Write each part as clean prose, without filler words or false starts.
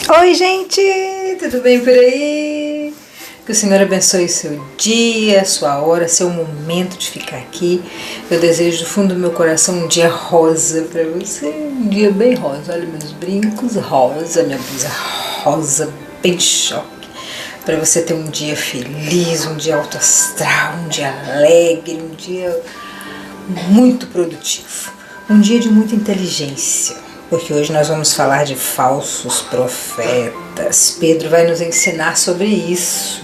Oi, gente! Tudo bem por aí? Que o Senhor abençoe seu dia, sua hora, seu momento de ficar aqui. Eu desejo do fundo do meu coração um dia rosa para você, um dia bem rosa. Olha meus brincos, rosa, minha blusa rosa, bem choque. Para você ter um dia feliz, um dia alto astral, um dia alegre, um dia muito produtivo, um dia de muita inteligência. Porque hoje nós vamos falar de falsos profetas. Pedro vai nos ensinar sobre isso,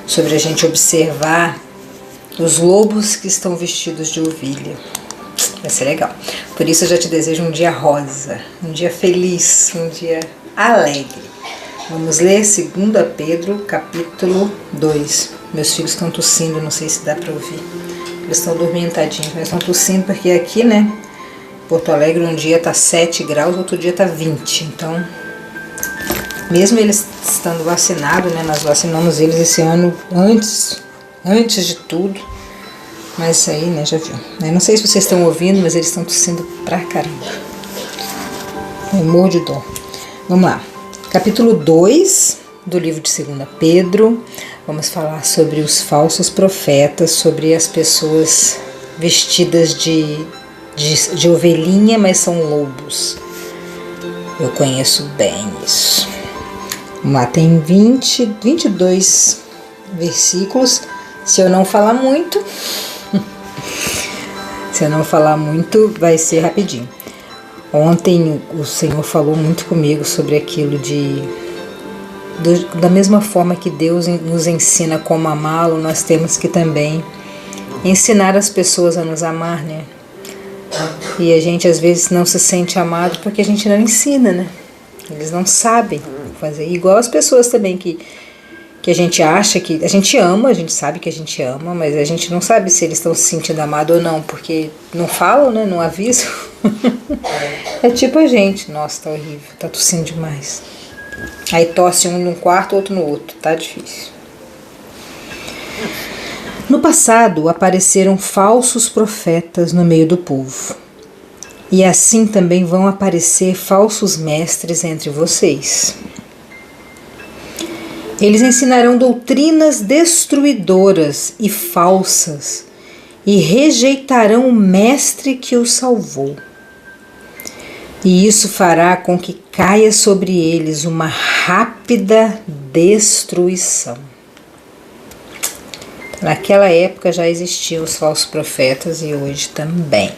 sobre a gente observar os lobos que estão vestidos de ovelha. Vai ser legal. Por isso eu já te desejo um dia rosa, um dia feliz, um dia alegre. Vamos ler 2 Pedro, capítulo 2. Meus filhos estão tossindo, não sei se dá para ouvir. Eles estão dormentadinhos, mas estão tossindo porque aqui, né? Porto Alegre um dia tá 7 graus, outro dia tá 20. Então, mesmo eles estando vacinados, né? Nós vacinamos eles esse ano antes de tudo. Mas isso aí, né? Já viu. Eu não sei se vocês estão ouvindo, mas eles estão tossindo pra caramba. Eu morro de dó. Vamos lá. Capítulo 2 do livro de 2 Pedro. Vamos falar sobre os falsos profetas, sobre as pessoas vestidas de ovelhinha, mas são lobos. Eu conheço bem isso. Vamos lá, tem 22 versículos. Se eu não falar muito, vai ser rapidinho. Ontem o Senhor falou muito comigo sobre aquilo da mesma forma que Deus nos ensina como amá-lo, nós temos que também ensinar as pessoas a nos amar, né? E a gente às vezes não se sente amado porque a gente não ensina, né? Eles não sabem fazer. Igual as pessoas também que a gente acha que a gente ama, a gente sabe que a gente ama, mas a gente não sabe se eles estão se sentindo amados ou não, porque não falam, né? Não avisam. É tipo a gente, nossa, tá horrível, tá tossindo demais. Aí tosse um num quarto, outro no outro, tá difícil. No passado apareceram falsos profetas no meio do povo. E assim também vão aparecer falsos mestres entre vocês. Eles ensinarão doutrinas destruidoras e falsas e rejeitarão o mestre que os salvou. E isso fará com que caia sobre eles uma rápida destruição. Naquela época já existiam os falsos profetas e hoje também.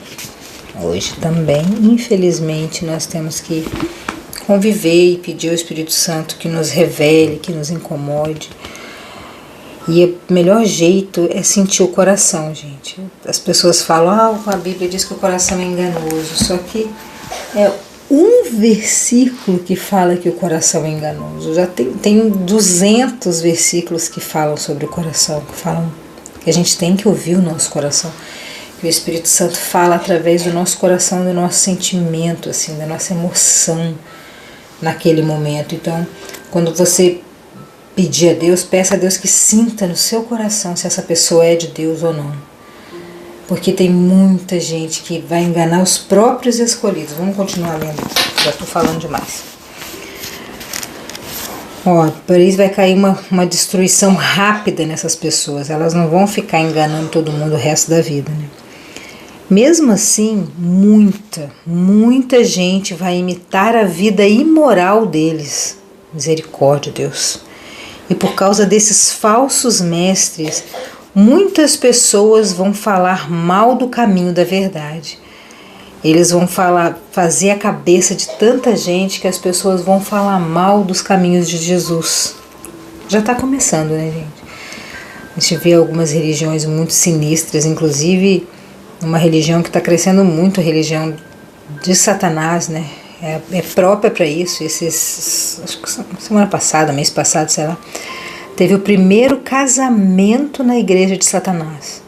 Hoje também, infelizmente, nós temos que conviver e pedir ao Espírito Santo que nos revele, que nos incomode. E o melhor jeito é sentir o coração, gente. As pessoas falam, a Bíblia diz que o coração é enganoso, só que é um versículo que fala que o coração é enganoso. Já tem 200 versículos que falam sobre o coração, que falam que a gente tem que ouvir o nosso coração. Que o Espírito Santo fala através do nosso coração, do nosso sentimento, assim, da nossa emoção naquele momento. Então, quando você pedir a Deus, peça a Deus que sinta no seu coração se essa pessoa é de Deus ou não. Porque tem muita gente que vai enganar os próprios escolhidos. Vamos continuar lendo, já estou falando demais. Por isso vai cair uma destruição rápida nessas pessoas. Elas não vão ficar enganando todo mundo o resto da vida, né? Mesmo assim, muita gente vai imitar a vida imoral deles. Misericórdia, Deus. E por causa desses falsos mestres, muitas pessoas vão falar mal do caminho da verdade. Eles vão fazer a cabeça de tanta gente que as pessoas vão falar mal dos caminhos de Jesus. Já está começando, né, gente? A gente vê algumas religiões muito sinistras, inclusive uma religião que está crescendo muito, a religião de Satanás, né? É própria para isso. Acho que semana passada, mês passado, sei lá, teve o primeiro casamento na igreja de Satanás.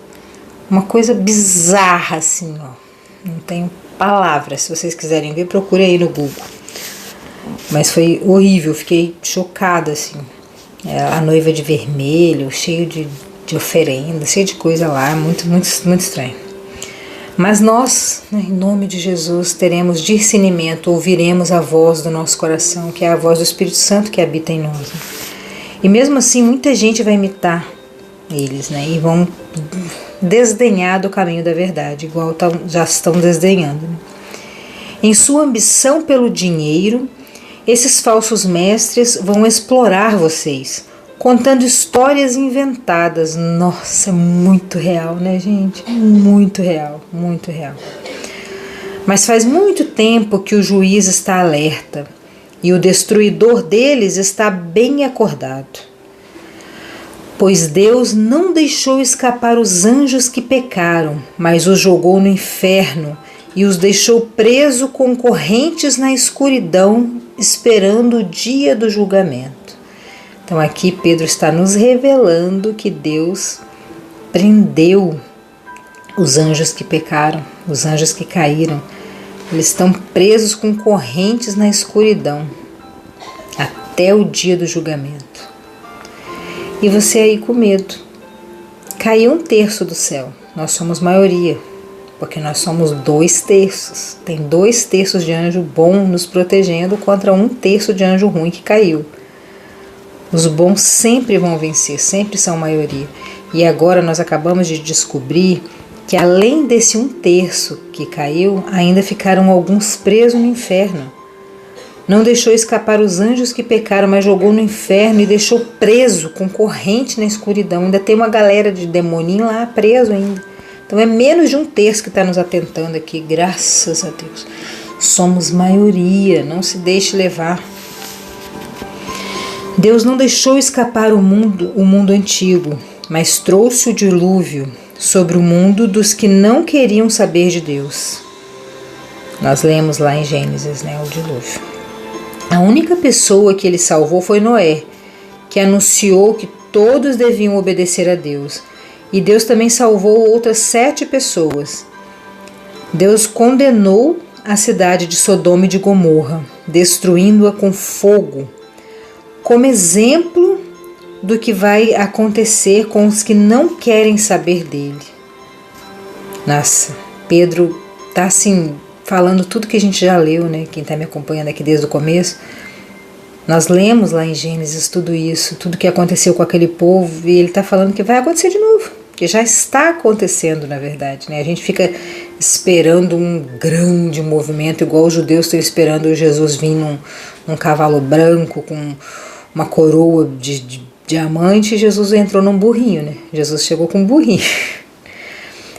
Uma coisa bizarra, assim, ó. Não tenho palavras. Se vocês quiserem ver, procure aí no Google. Mas foi horrível, fiquei chocada, assim. A noiva de vermelho, cheio de oferenda, cheio de coisa lá, muito estranho. Mas nós, né, em nome de Jesus, teremos discernimento, ouviremos a voz do nosso coração, que é a voz do Espírito Santo que habita em nós. Né? E mesmo assim, muita gente vai imitar eles, né, e vão desdenhar do caminho da verdade, igual já estão desdenhando. Né? Em sua ambição pelo dinheiro, esses falsos mestres vão explorar vocês, contando histórias inventadas. Nossa, muito real, né, gente? Muito real, muito real. Mas faz muito tempo que o juiz está alerta e o destruidor deles está bem acordado. Pois Deus não deixou escapar os anjos que pecaram, mas os jogou no inferno e os deixou presos com correntes na escuridão, esperando o dia do julgamento. Então aqui Pedro está nos revelando que Deus prendeu os anjos que pecaram, os anjos que caíram. Eles estão presos com correntes na escuridão até o dia do julgamento. E você aí com medo. Caiu 1/3 do céu. Nós somos maioria, porque nós somos 2/3. Tem 2/3 de anjo bom nos protegendo contra 1/3 de anjo ruim que caiu. Os bons sempre vão vencer, sempre são maioria. E agora nós acabamos de descobrir que além desse 1/3 que caiu, ainda ficaram alguns presos no inferno. Não deixou escapar os anjos que pecaram, mas jogou no inferno e deixou preso com corrente na escuridão. Ainda tem uma galera de demoninho lá preso ainda. Então é menos de 1/3 que está nos atentando aqui, graças a Deus. Somos maioria, não se deixe levar. Deus não deixou escapar o mundo antigo, mas trouxe o dilúvio sobre o mundo dos que não queriam saber de Deus. Nós lemos lá em Gênesis, né, o dilúvio. A única pessoa que ele salvou foi Noé, que anunciou que todos deviam obedecer a Deus. E Deus também salvou outras 7 pessoas. Deus condenou a cidade de Sodoma e de Gomorra, destruindo-a com fogo, como exemplo do que vai acontecer com os que não querem saber dele. Nossa, Pedro está assim, falando tudo que a gente já leu, né? Quem está me acompanhando aqui desde o começo. Nós lemos lá em Gênesis tudo isso, tudo que aconteceu com aquele povo, e ele está falando que vai acontecer de novo, que já está acontecendo, na verdade, né? A gente fica esperando um grande movimento, igual os judeus estão esperando Jesus vir num cavalo branco com uma coroa de diamante, e Jesus entrou num burrinho, né? Jesus chegou com um burrinho.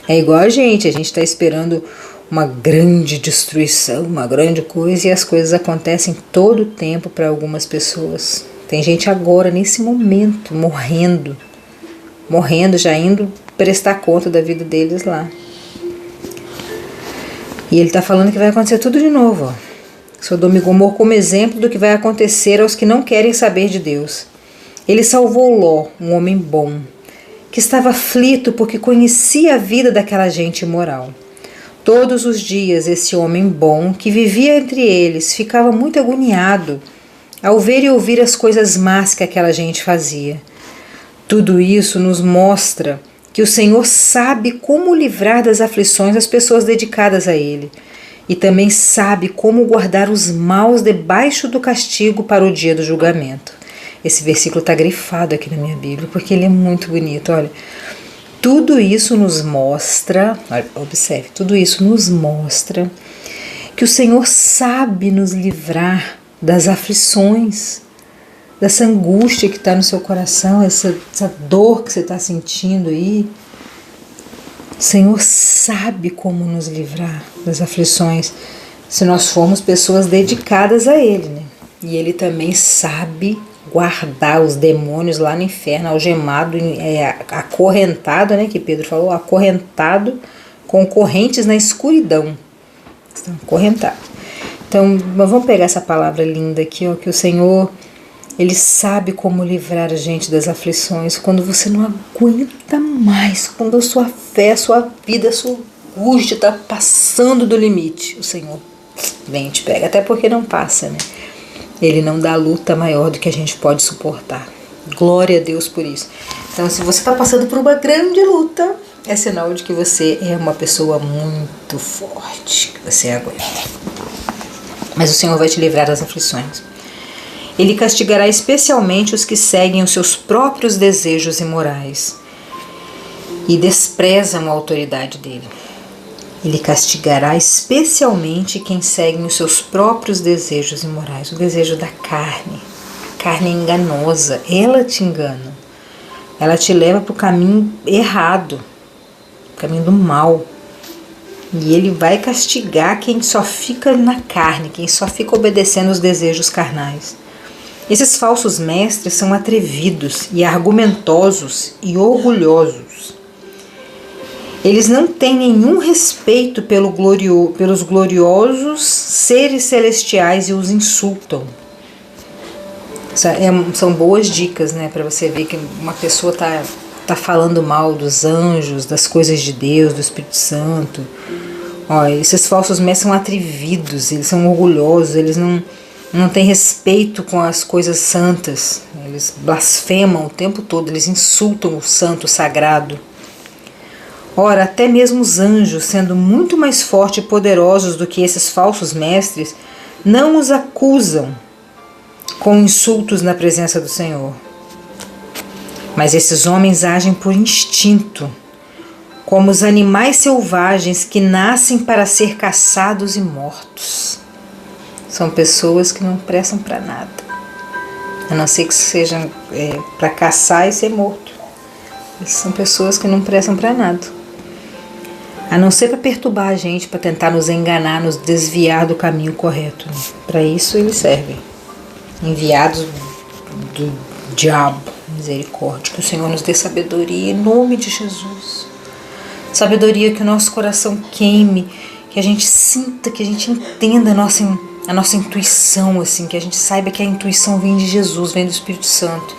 É igual a gente está esperando uma grande destruição, uma grande coisa, e as coisas acontecem todo o tempo para algumas pessoas. Tem gente agora, nesse momento, morrendo, já indo prestar conta da vida deles lá. E ele está falando que vai acontecer tudo de novo, ó. Sodoma e Gomorra como exemplo do que vai acontecer aos que não querem saber de Deus. Ele salvou Ló, um homem bom, que estava aflito porque conhecia a vida daquela gente imoral. Todos os dias esse homem bom, que vivia entre eles, ficava muito agoniado ao ver e ouvir as coisas más que aquela gente fazia. Tudo isso nos mostra que o Senhor sabe como livrar das aflições as pessoas dedicadas a Ele, e também sabe como guardar os maus debaixo do castigo para o dia do julgamento. Esse versículo está grifado aqui na minha Bíblia, porque ele é muito bonito. Olha, tudo isso nos mostra, observe, tudo isso nos mostra que o Senhor sabe nos livrar das aflições, dessa angústia que está no seu coração, essa dor que você está sentindo aí. O Senhor sabe como nos livrar das aflições se nós formos pessoas dedicadas a Ele, né? E Ele também sabe guardar os demônios lá no inferno, algemado, acorrentado, né? Que Pedro falou, acorrentado com correntes na escuridão. Estão acorrentados. Então, vamos pegar essa palavra linda aqui, ó, que o Senhor, Ele sabe como livrar a gente das aflições quando você não aguenta mais, quando a sua fé, a sua vida, a sua angústia está passando do limite. O Senhor vem e te pega, até porque não passa, né? Ele não dá luta maior do que a gente pode suportar. Glória a Deus por isso. Então, se você está passando por uma grande luta, é sinal de que você é uma pessoa muito forte, que você aguenta. Mas o Senhor vai te livrar das aflições. Ele castigará especialmente os que seguem os seus próprios desejos imorais e desprezam a autoridade dele. Ele castigará especialmente quem segue os seus próprios desejos imorais, o desejo da carne. A carne é enganosa, ela te engana. Ela te leva para o caminho errado, o caminho do mal. E ele vai castigar quem só fica na carne, quem só fica obedecendo os desejos carnais. Esses falsos mestres são atrevidos e argumentosos e orgulhosos. Eles não têm nenhum respeito pelos gloriosos seres celestiais e os insultam. São boas dicas, né, para você ver que uma pessoa tá falando mal dos anjos, das coisas de Deus, do Espírito Santo. Ó, esses falsos mestres são atrevidos, eles são orgulhosos, eles não têm respeito com as coisas santas. Eles blasfemam o tempo todo, eles insultam o santo, o sagrado. Ora, até mesmo os anjos, sendo muito mais fortes e poderosos do que esses falsos mestres, não os acusam com insultos na presença do Senhor. Mas esses homens agem por instinto, como os animais selvagens que nascem para ser caçados e mortos. São pessoas que não prestam para nada, a não ser que sejam para caçar e ser morto. São pessoas que não prestam para nada, a não ser para perturbar a gente, para tentar nos enganar, nos desviar do caminho correto. Para isso eles servem, enviados do diabo. Misericórdia, que o Senhor nos dê sabedoria em nome de Jesus. Sabedoria, que o nosso coração queime, que a gente sinta, que a gente entenda a nossa intuição, assim, que a gente saiba que a intuição vem de Jesus, vem do Espírito Santo.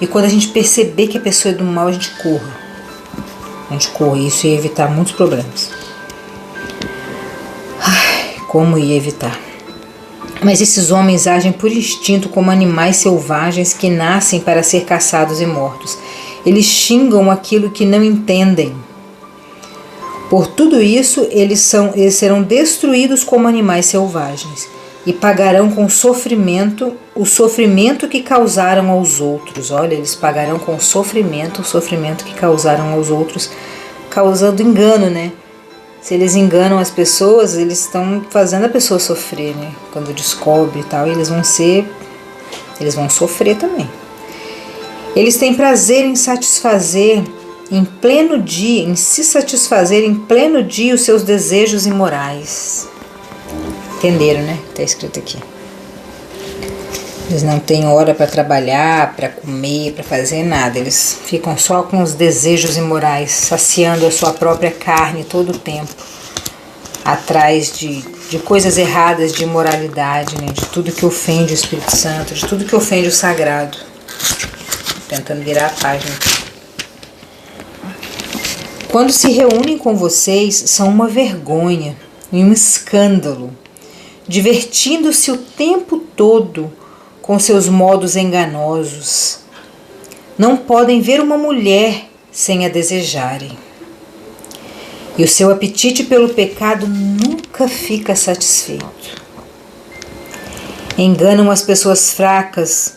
E quando a gente perceber que a pessoa é do mal, a gente corra. Isso ia evitar muitos problemas. Ai, como ia evitar? Mas esses homens agem por instinto como animais selvagens que nascem para ser caçados e mortos. Eles xingam aquilo que não entendem. Por tudo isso, eles serão destruídos como animais selvagens e pagarão com sofrimento o sofrimento que causaram aos outros. Olha, eles pagarão com sofrimento o sofrimento que causaram aos outros, causando engano, né? Se eles enganam as pessoas, eles estão fazendo a pessoa sofrer, né? Quando descobre e tal, eles vão sofrer também. Eles têm prazer em satisfazer em se satisfazer em pleno dia os seus desejos imorais. Entenderam, né? Está escrito aqui. Eles não têm hora para trabalhar, para comer, para fazer nada. Eles ficam só com os desejos imorais, saciando a sua própria carne todo o tempo, atrás de coisas erradas, de imoralidade, né? De tudo que ofende o Espírito Santo, de tudo que ofende o sagrado. Tentando virar a página. Quando se reúnem com vocês, são uma vergonha e um escândalo, divertindo-se o tempo todo com seus modos enganosos. Não podem ver uma mulher sem a desejarem. E o seu apetite pelo pecado nunca fica satisfeito. Enganam as pessoas fracas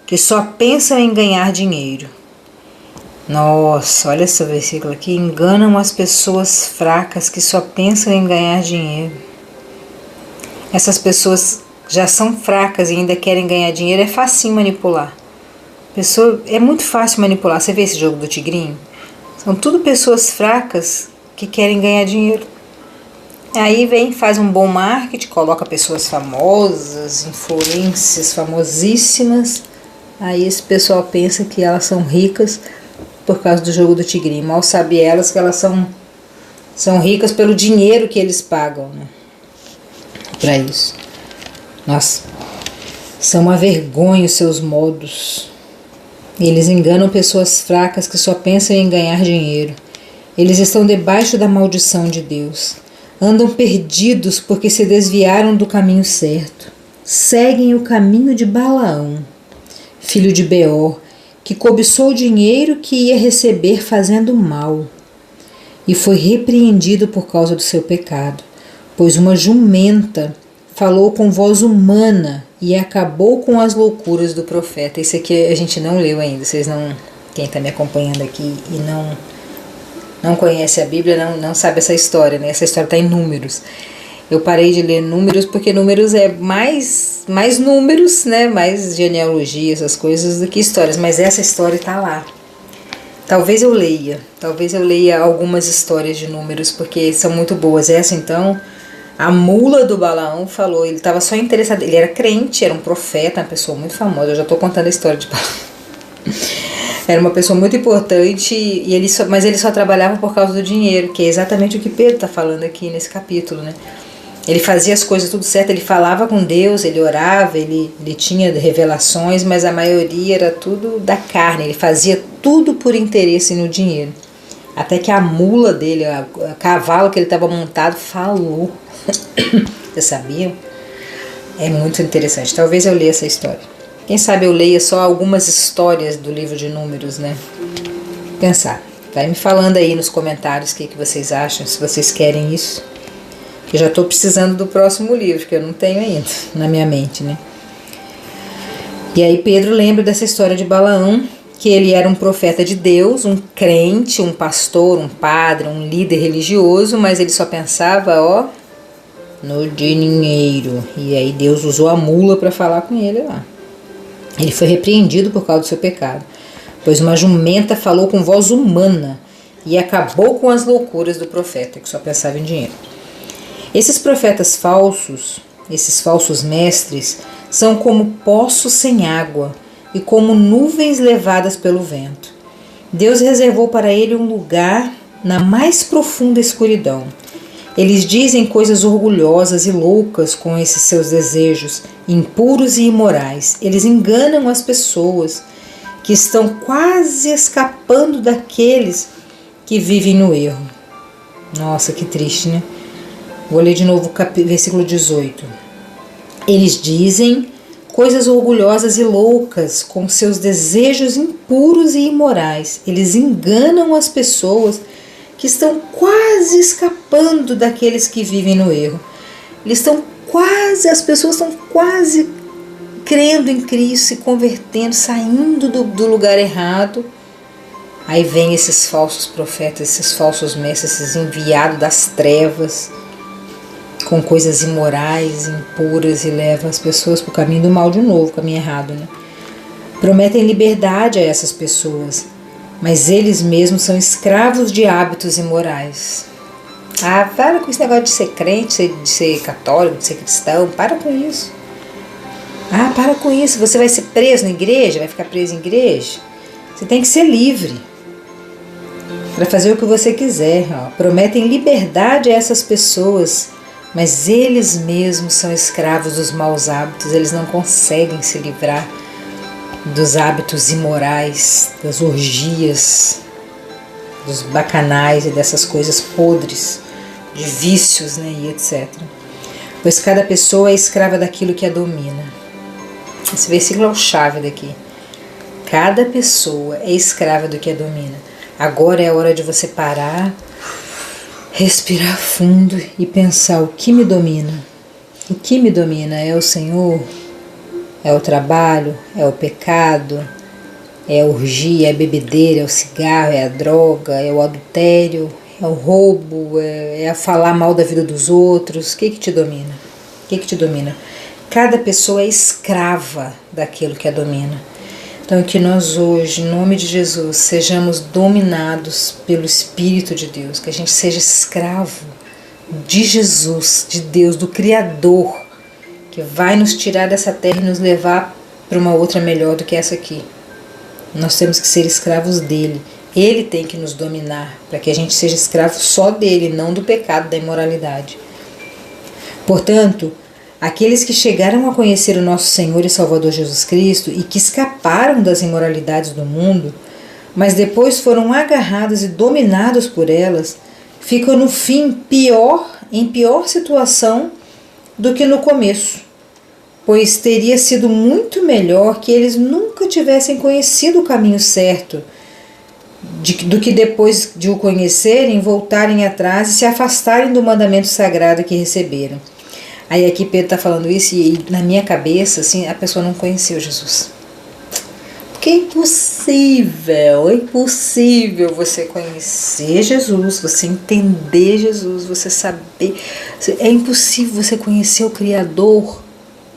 que só pensam em ganhar dinheiro. Nossa, olha esse versículo aqui. Enganam as pessoas fracas que só pensam em ganhar dinheiro. Essas pessoas já são fracas e ainda querem ganhar dinheiro, é facinho manipular. É muito fácil manipular. Você vê esse jogo do tigrinho? São tudo pessoas fracas que querem ganhar dinheiro. Aí faz um bom marketing, coloca pessoas famosas, influências famosíssimas. Aí esse pessoal pensa que elas são ricas por causa do jogo do tigrinho. Mal sabe elas que elas são ricas pelo dinheiro que eles pagam, né? Para isso. Nossa, são uma vergonha os seus modos. Eles enganam pessoas fracas que só pensam em ganhar dinheiro. Eles estão debaixo da maldição de Deus. Andam perdidos porque se desviaram do caminho certo. Seguem o caminho de Balaão, filho de Beor, que cobiçou o dinheiro que ia receber fazendo mal. e foi repreendido por causa do seu pecado, pois uma jumenta falou com voz humana e acabou com as loucuras do profeta. Isso aqui a gente não leu ainda, vocês não, quem está me acompanhando aqui e não conhece a Bíblia não sabe essa história, né? Essa história está em Números. Eu parei de ler Números porque Números é mais números, né? Mais genealogia, essas coisas, do que histórias. Mas essa história está lá. Talvez eu leia algumas histórias de Números, porque são muito boas. Essa, então, a mula do Balaão falou, ele estava só interessado, ele era crente, era um profeta, uma pessoa muito famosa. Eu já estou contando a história de Balaão. Era uma pessoa muito importante, mas ele só trabalhava por causa do dinheiro, que é exatamente o que Pedro está falando aqui nesse capítulo, né? Ele fazia as coisas tudo certo, ele falava com Deus, ele orava, ele tinha revelações, mas a maioria era tudo da carne, ele fazia tudo por interesse no dinheiro. Até que a mula dele, o cavalo que ele estava montado, falou. Vocês sabiam? É muito interessante, talvez eu leia essa história. Quem sabe eu leia só algumas histórias do livro de Números, né? Pensar. Vai me falando aí nos comentários o que vocês acham, se vocês querem isso. Eu já estou precisando do próximo livro, que eu não tenho ainda na minha mente, né? E aí Pedro lembra dessa história de Balaão, que ele era um profeta de Deus, um crente, um pastor, um padre, um líder religioso, mas ele só pensava, no dinheiro. E aí Deus usou a mula para falar com ele lá. Ele foi repreendido por causa do seu pecado, pois uma jumenta falou com voz humana e acabou com as loucuras do profeta, que só pensava em dinheiro. Esses profetas falsos, esses falsos mestres, são como poços sem água e como nuvens levadas pelo vento. Deus reservou para ele um lugar na mais profunda escuridão. Eles dizem coisas orgulhosas e loucas com esses seus desejos, impuros e imorais. Eles enganam as pessoas que estão quase escapando daqueles que vivem no erro. Nossa, que triste, né? Vou ler de novo o versículo 18. Eles dizem coisas orgulhosas e loucas com seus desejos impuros e imorais. Eles enganam as pessoas que estão quase escapando daqueles que vivem no erro. As pessoas estão quase crendo em Cristo, se convertendo, saindo do lugar errado. Aí vem esses falsos profetas, esses falsos mestres, esses enviados das trevas, com coisas imorais, impuras, e levam as pessoas para o caminho do mal de novo, caminho errado, né? Prometem liberdade a essas pessoas, mas eles mesmos são escravos de hábitos imorais. Para com esse negócio de ser crente, de ser católico, de ser cristão, para com isso. Para com isso, você vai ser preso na igreja, vai ficar preso em igreja? Você tem que ser livre para fazer o que você quiser. Prometem liberdade a essas pessoas, mas eles mesmos são escravos dos maus hábitos, eles não conseguem se livrar dos hábitos imorais, das orgias, dos bacanais e dessas coisas podres, de vícios, né, e etc. Pois cada pessoa é escrava daquilo que a domina. Esse versículo é o chave daqui. Cada pessoa é escrava do que a domina. Agora é a hora de você parar, respirar fundo e pensar: o que me domina? O que me domina? É o Senhor? É o trabalho? É o pecado? É a orgia? É a bebedeira? É o cigarro? É a droga? É o adultério? É o roubo? É a falar mal da vida dos outros? O que te domina? O que te domina? Cada pessoa é escrava daquilo que a domina. Então que nós hoje, em nome de Jesus, sejamos dominados pelo Espírito de Deus, que a gente seja escravo de Jesus, de Deus, do Criador, que vai nos tirar dessa terra e nos levar para uma outra melhor do que essa aqui. Nós temos que ser escravos dele. Ele tem que nos dominar, para que a gente seja escravo só dele, não do pecado, da imoralidade. Portanto, aqueles que chegaram a conhecer o nosso Senhor e Salvador Jesus Cristo e que escaparam das imoralidades do mundo, mas depois foram agarrados e dominados por elas, ficam no fim em pior situação do que no começo, pois teria sido muito melhor que eles nunca tivessem conhecido o caminho certo do que depois de o conhecerem, voltarem atrás e se afastarem do mandamento sagrado que receberam. Aí aqui Pedro está falando isso e na minha cabeça, assim, a pessoa não conheceu Jesus. Porque é impossível você conhecer Jesus, você entender Jesus, você saber. É impossível você conhecer o Criador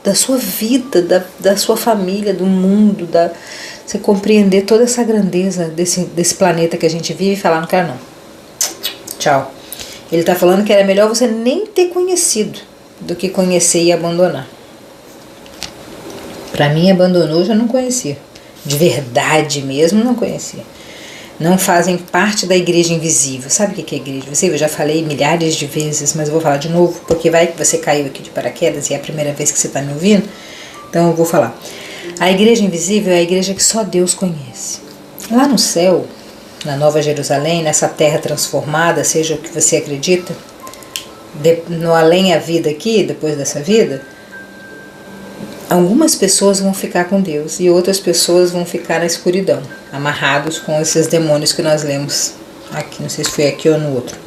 da sua vida, da sua família, do mundo, você compreender toda essa grandeza desse planeta que a gente vive e falar, não quero não. Tchau. Ele está falando que era melhor você nem ter conhecido do que conhecer e abandonar. Para mim, abandonou, já não conhecia. De verdade mesmo, não conhecia. Não fazem parte da igreja invisível. Sabe o que é igreja invisível? Eu já falei milhares de vezes, mas eu vou falar de novo, porque vai que você caiu aqui de paraquedas e é a primeira vez que você está me ouvindo. Então eu vou falar. A igreja invisível é a igreja que só Deus conhece. Lá no céu, na Nova Jerusalém, nessa terra transformada, seja o que você acredita, no além a vida aqui, depois dessa vida, algumas pessoas vão ficar com Deus e outras pessoas vão ficar na escuridão, amarrados com esses demônios que nós lemos aqui, não sei se foi aqui ou no outro.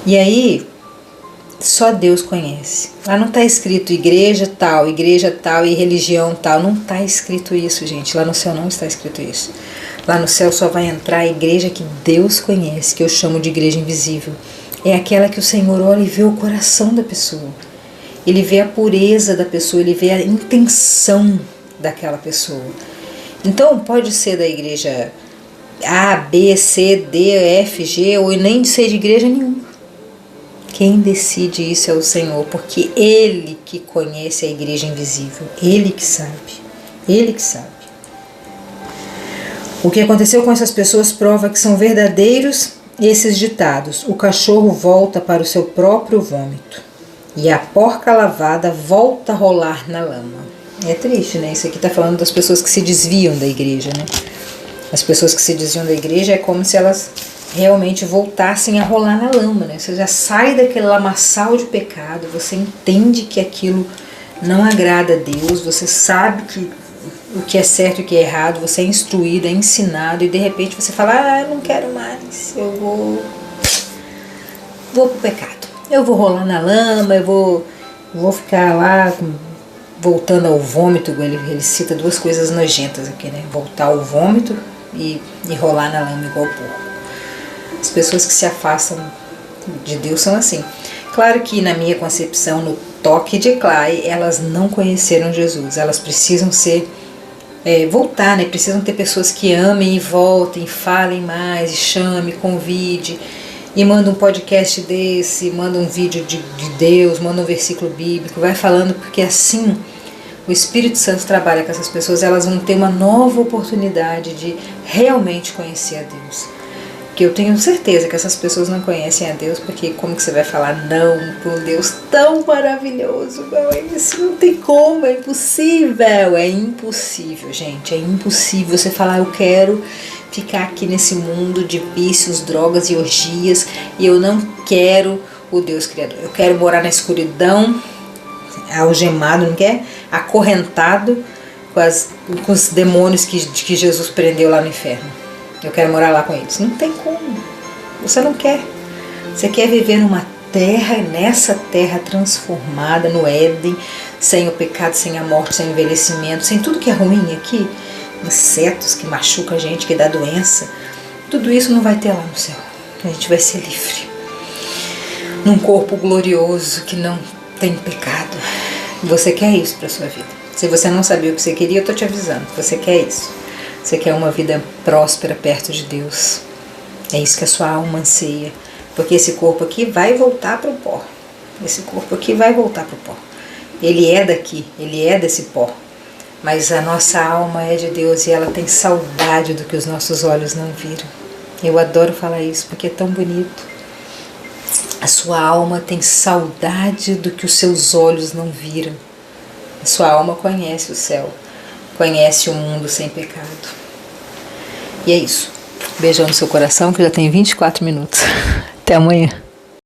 E aí, só Deus conhece. Lá não está escrito igreja tal e religião tal. Não está escrito isso, gente. Lá no céu não está escrito isso. Lá no céu só vai entrar a igreja que Deus conhece, que eu chamo de igreja invisível. É aquela que o Senhor olha e vê o coração da pessoa. Ele vê a pureza da pessoa, ele vê a intenção daquela pessoa. Então pode ser da igreja A, B, C, D, F, G, ou nem de ser de igreja nenhuma. Quem decide isso é o Senhor, porque Ele que conhece a igreja invisível, Ele que sabe, Ele que sabe. O que aconteceu com essas pessoas prova que são verdadeiros esses ditados. O cachorro volta para o seu próprio vômito e a porca lavada volta a rolar na lama. É triste, né? Isso aqui está falando das pessoas que se desviam da igreja, né? As pessoas que se desviam da igreja é como se elas realmente voltassem a rolar na lama, né? Você já sai daquele lamaçal de pecado, você entende que aquilo não agrada a Deus, você sabe que o que é certo e o que é errado, você é instruído, é ensinado e de repente você fala, eu não quero mais, eu vou pro pecado, eu vou rolar na lama, eu vou ficar lá voltando ao vômito. Ele cita duas coisas nojentas aqui, né? Voltar ao vômito e rolar na lama igual porco. As pessoas que se afastam de Deus são assim. Claro que na minha concepção, no toque de Clay, elas não conheceram Jesus. Elas precisam voltar, né? Precisam ter pessoas que amem e voltem, falem mais, chame, convide, e manda um podcast desse, manda um vídeo de Deus, manda um versículo bíblico, vai falando, porque assim o Espírito Santo trabalha com essas pessoas, elas vão ter uma nova oportunidade de realmente conhecer a Deus. Que eu tenho certeza que essas pessoas não conhecem a Deus, porque como que você vai falar não para um Deus tão maravilhoso? Isso não tem como, é impossível, gente, é impossível você falar, eu quero ficar aqui nesse mundo de vícios, drogas e orgias, e eu não quero o Deus Criador, eu quero morar na escuridão, algemado, não quer? Acorrentado com os demônios que Jesus prendeu lá no inferno. Eu quero morar lá com eles. Não tem como. Você não quer. Você quer viver nessa terra transformada, no Éden, sem o pecado, sem a morte, sem o envelhecimento, sem tudo que é ruim aqui, insetos que machucam a gente, que dá doença. Tudo isso não vai ter lá no céu. A gente vai ser livre. Num corpo glorioso que não tem pecado. Você quer isso para sua vida. Se você não sabia o que você queria, eu estou te avisando. Você quer isso. Você quer uma vida próspera perto de Deus. É isso que a sua alma anseia. Porque esse corpo aqui vai voltar para o pó. Esse corpo aqui vai voltar para o pó. Ele é daqui, ele é desse pó. Mas a nossa alma é de Deus e ela tem saudade do que os nossos olhos não viram. Eu adoro falar isso porque é tão bonito. A sua alma tem saudade do que os seus olhos não viram. A sua alma conhece o céu. Conhece o mundo sem pecado. E é isso. Beijão no seu coração, que já tem 24 minutos. Até amanhã.